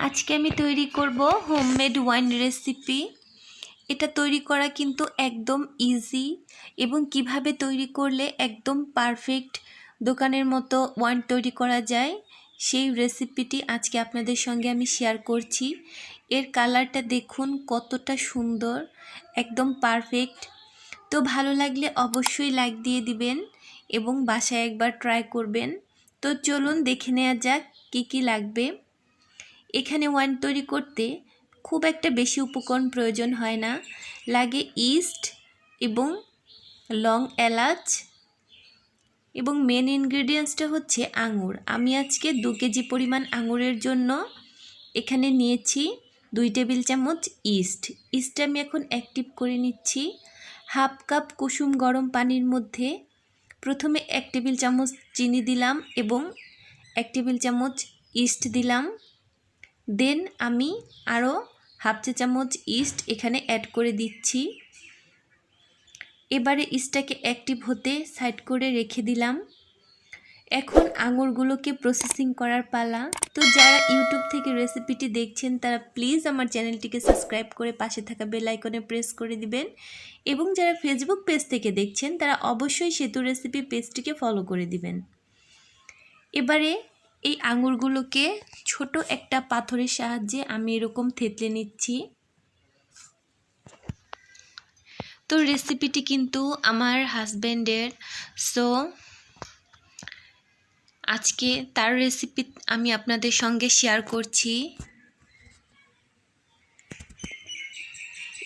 আজকে আমি তৈরি করব হোমমেড ওয়াইন রেসিপি। এটা তৈরি করা কিন্তু একদম ইজি এবং কিভাবে তৈরি করলে একদম পারফেক্ট দোকানের মতো ওয়াইন তৈরি করা যায় সেই রেসিপিটি আজকে আপনাদের সঙ্গে আমি শেয়ার করছি। এর কালারটা দেখুন কতটা সুন্দর, একদম পারফেক্ট। তো ভালো লাগলে অবশ্যই লাইক দিয়ে দিবেন এবং বাসায় একবার ট্রাই করবেন। তো চলুন দেখে নেওয়া যাক কী কী লাগবে। এখানে ওয়াইন তৈরি করতে খুব একটা বেশি উপকরণ প্রয়োজন হয় না। লাগে ইস্ট এবং লং এলাচ এবং মেন ইনগ্রেডিয়েন্টসটা হচ্ছে আঙুর। আমি আজকে 2 কেজি পরিমাণ আঙুরের জন্য এখানে নিয়েছি 2 টেবিল চামচ ইস্ট। ইস্টটা আমি এখন অ্যাক্টিভ করে নিচ্ছি। হাফ কাপ কুসুম গরম পানির মধ্যে প্রথমে 1 টেবিল চামচ চিনি দিলাম এবং 1 টেবিল চামচ ইস্ট দিলাম। দেন আমি আরও হাফ চা চামচ ইস্ট এখানে অ্যাড করে দিচ্ছি। এবারে ইস্টটাকে অ্যাক্টিভ হতে সাইড করে রেখে দিলাম। এখন আঙুরগুলোকে প্রসেসিং করার পালা। তো যারা ইউটিউব থেকে রেসিপিটি দেখছেন তারা প্লিজ আমার চ্যানেলটিকে সাবস্ক্রাইব করে পাশে থাকা বেল আইকনে প্রেস করে দিবেন এবং যারা ফেসবুক পেজ থেকে দেখছেন তারা অবশ্যই সেতু রেসিপি পেজটিকে ফলো করে দিবেন। এবারে এই আঙুরগুলোকে ছোট একটা পাথরের সাহায্যে আমি এরকম থেতলে নিচ্ছি। তো রেসিপিটি কিন্তু আমার হাজবেন্ডের, সো আজকে তার রেসিপি আমি আপনাদের সঙ্গে শেয়ার করছি।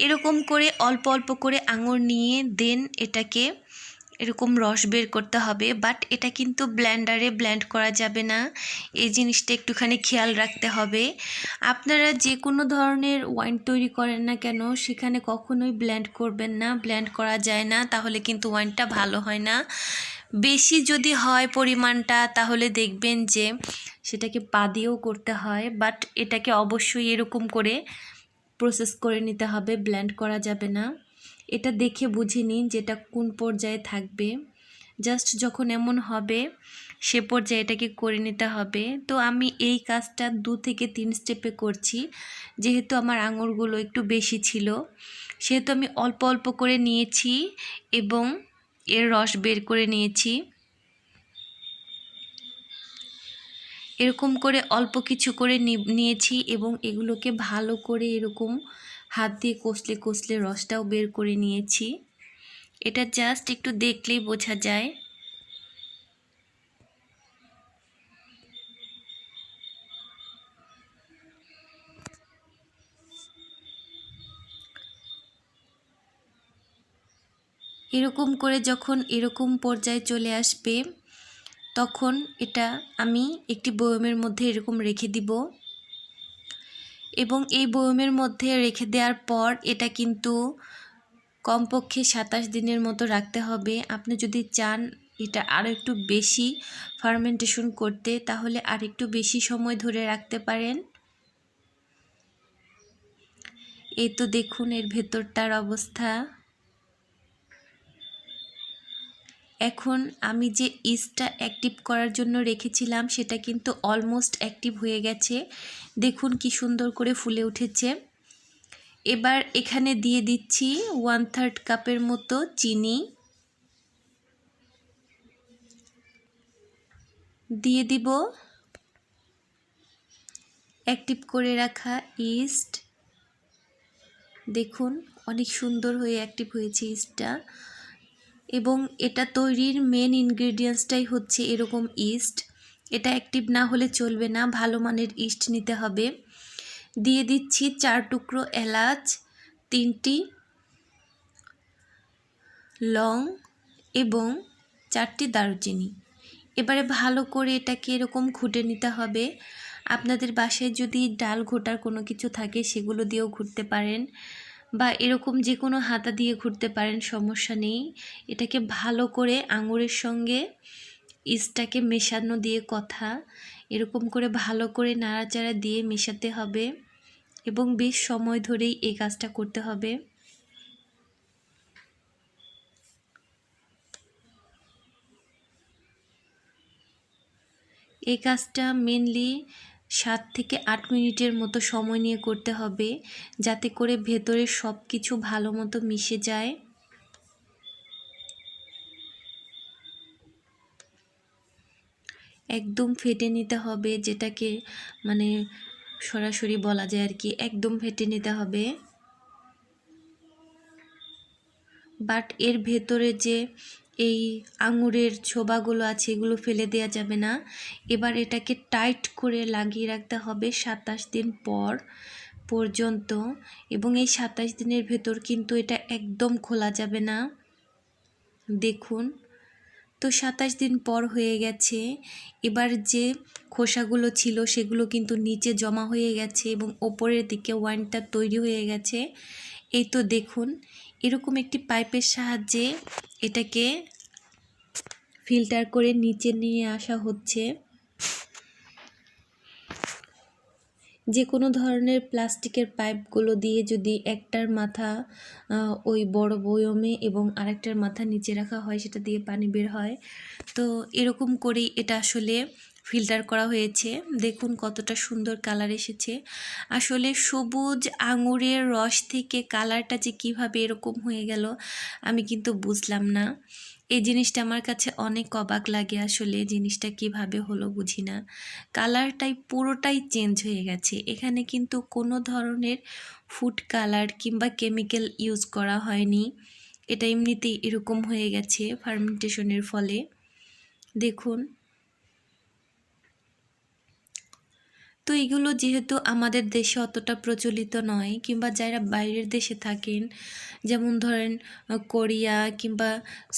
এরকম করে অল্প অল্প করে আঙুর নিয়ে দেন এটাকে এরকম রস বের করতে হবে, বাট এটা কিন্তু ব্লেন্ডারে ব্লেন্ড করা যাবে না। এই জিনিসটা একটুখানি খেয়াল রাখতে হবে। আপনারা যে কোনো ধরনের ওয়াইন তৈরি করেন না কেন সেখানে কখনোই ব্লেন্ড করবেন না, ব্লেন্ড করা যায় না, তাহলে কিন্তু ওয়াইনটা ভালো হয় না। বেশি যদি হয় পরিমাণটা তাহলে দেখবেন যে সেটাকে পা দিয়েও করতে হয়, বাট এটাকে অবশ্যই এরকম করে প্রসেস করে নিতে হবে, ব্লেন্ড করা যাবে না। এটা দেখে বুঝে নিন যেটা কোন পর্যায়ে থাকবে। জাস্ট যখন এমন হবে সে পর্যায়ে এটাকে করে নিতে হবে। তো আমি এই কাজটা 2 থেকে 3 স্টেপে করছি। যেহেতু আমার আঙুরগুলো একটু বেশি ছিল সেহেতু আমি অল্প অল্প করে নিয়েছি এবং এর রস বের করে নিয়েছি। এরকম করে অল্প কিছু করে নিয়েছি এবং এগুলোকে ভালো করে এরকম হাত দিয়ে কষলে কষলে রসটাও বের করে নিয়েছি। এটা জাস্ট একটু দেখলেই বোঝা যায়। এরকম করে যখন এরকম পর্যায়ে চলে আসবে তখন এটা আমি একটি বয়মের মধ্যে এরকম রেখে দিব এবং এই বয়মের মধ্যে রেখে দেওয়ার পর এটা কিন্তু কমপক্ষে 27 দিনের মতো রাখতে হবে। আপনি যদি চান এটা আরও একটু বেশি ফার্মেন্টেশন করতে তাহলে আর একটু বেশি সময় ধরে রাখতে পারেন। এই তো দেখুন এর ভেতরটার অবস্থা। এখন আমি যে ইস্টটা অ্যাক্টিভ করার জন্য রেখেছিলাম সেটা কিন্তু অলমোস্ট অ্যাক্টিভ হয়ে গেছে। দেখুন কি সুন্দর করে ফুলে উঠেছে। এবার এখানে দিয়ে দিচ্ছি 1/3 কাপের মতো চিনি, দিয়ে দিব অ্যাক্টিভ করে রাখা ইস্ট। দেখুন অনেক সুন্দর হয়ে অ্যাক্টিভ হয়েছে ইস্টটা এবং এটা তৈরির মেন ইনগ্রেডিয়েন্টসটাই হচ্ছে এরকম ইস্ট। এটা অ্যাক্টিভ না হলে চলবে না, ভালো মানের ইস্ট নিতে হবে। দিয়ে দিচ্ছি 4 টুকরো এলাচ, 3টি লং এবং 4টি দারুচিনি। এবারে ভালো করে এটাকে এরকম ঘুটে নিতে হবে। আপনাদের বাসায় যদি ডাল ঘোটার কোনো কিছু থাকে সেগুলো দিয়েও ঘুরতে পারেন বা এরকম যে কোনো হাতা দিয়ে ঘুরতে পারেন, সমস্যা নেই। এটাকে ভালো করে আঙুরের সঙ্গে ইস্টটাকে মেশানো দিয়ে কথা এরকম করে ভালো করে নাড়াচাড়া দিয়ে মেশাতে হবে এবং বেশ সময় ধরেই এই কাজটা করতে হবে। এই কাজটা মেনলি 7 থেকে 8 মিনিটের মতো সময় নিয়ে করতে হবে, যাতে করে ভেতরে সব কিছু ভালো মতো মিশে যায়। একদম ফেটে নিতে হবে, যেটাকে মানে সরাসরি বলা যায় আর কি, একদম ফেটে নিতে হবে। বাট এর ভেতরে যে এই আঙুরের ছোবাগুলো আছে এগুলো ফেলে দেওয়া যাবে না। এবার এটাকে টাইট করে লাগিয়ে রাখতে হবে 27 দিন পর্যন্ত, এবং এই 27 দিনের ভেতর কিন্তু এটা একদম খোলা যাবে না। দেখুন, তো 27 দিন পর হয়ে গেছে। এবার যে খোসাগুলো ছিল সেগুলো কিন্তু নিচে জমা হয়ে গেছে এবং ওপরের দিকে ওয়াইনটা তৈরি হয়ে গেছে। এই তো দেখুন, এরকম একটি পাইপের সাহায্যে এটাকে ফিল্টার করে নিচে নিয়ে আসা হচ্ছে। যে কোনো ধরনের প্লাস্টিকের পাইপগুলো দিয়ে যদি একটার মাথা ওই বড় বয়মে এবং আরেকটার মাথা নিচে রাখা হয়, সেটা দিয়ে পানি বের হয়। তো এরকম করেই এটা আসলে ফিল্টার করা হয়েছে। দেখুন কতটা সুন্দর কালার এসেছে। আসলে সবুজ আঙুরের রস থেকে কালারটা যে কিভাবে এরকম হয়ে গেল আমি কিন্তু বুঝলাম না। এই জিনিসটা আমার কাছে অনেক অবাক লাগে, আসলে জিনিসটা কিভাবে হলো বুঝি না। কালারটাই পুরোটাই চেঞ্জ হয়ে গেছে। এখানে কিন্তু কোনো ধরনের ফুড কালার কিংবা কেমিক্যাল ইউজ করা হয়নি, এটা এমনিতেই এরকম হয়ে গেছে ফার্মেন্টেশনের ফলে। দেখুন, তো এগুলো যেহেতু আমাদের দেশে অতটা প্রচলিত নয়, কিংবা যারা বাইরের দেশে থাকেন, যেমন ধরেন কোরিয়া কিংবা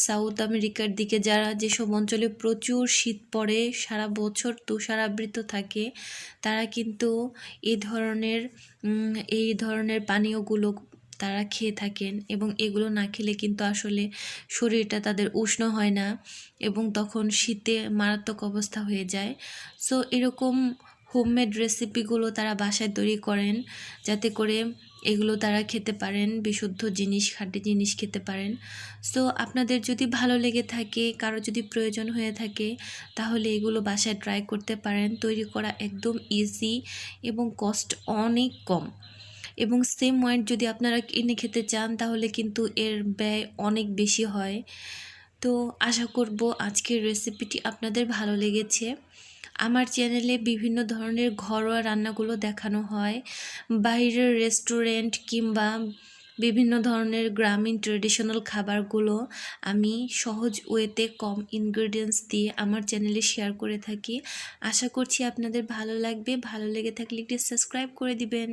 সাউথ আমেরিকার দিকে, যারা যেসব অঞ্চলে প্রচুর শীত পড়ে, সারা বছর তুষারাবৃত থাকে, তারা কিন্তু এই ধরনের পানীয়গুলো তারা খেয়ে থাকেন, এবং এগুলো না খেলে কিন্তু আসলে শরীরটা তাদের উষ্ণ হয় না এবং তখন শীতে মারাত্মক অবস্থা হয়ে যায়। সো এরকম হোমমেড রেসিপিগুলো তারা বাসায় তৈরি করেন, যাতে করে এগুলো তারা খেতে পারেন, বিশুদ্ধ জিনিস, খাঁটি জিনিস খেতে পারেন। সো আপনাদের যদি ভালো লেগে থাকে, কারো যদি প্রয়োজন হয়ে থাকে, তাহলে এগুলো বাসায় ট্রাই করতে পারেন। তৈরি করা একদম ইজি এবং কস্ট অনেক কম, এবং সেম ওয়াইন যদি আপনারা কিনে খেতে চান তাহলে কিন্তু এর ব্যয় অনেক বেশি হয়। তো আশা করব আজকের রেসিপিটি আপনাদের ভালো লেগেছে। আমার চ্যানেলে বিভিন্ন ধরনের ঘরোয়া রান্নাগুলো দেখানো হয়, বাইরের রেস্টুরেন্ট কিংবা বিভিন্ন ধরনের গ্রামীণ ট্রেডিশনাল খাবারগুলো আমি সহজ ওয়েতে কম ইনগ্রেডিয়েন্টস দিয়ে আমার চ্যানেলে শেয়ার করে থাকি। আশা করছি আপনাদের ভালো লাগবে। ভালো লেগে থাকলে একটু সাবস্ক্রাইব করে দিবেন।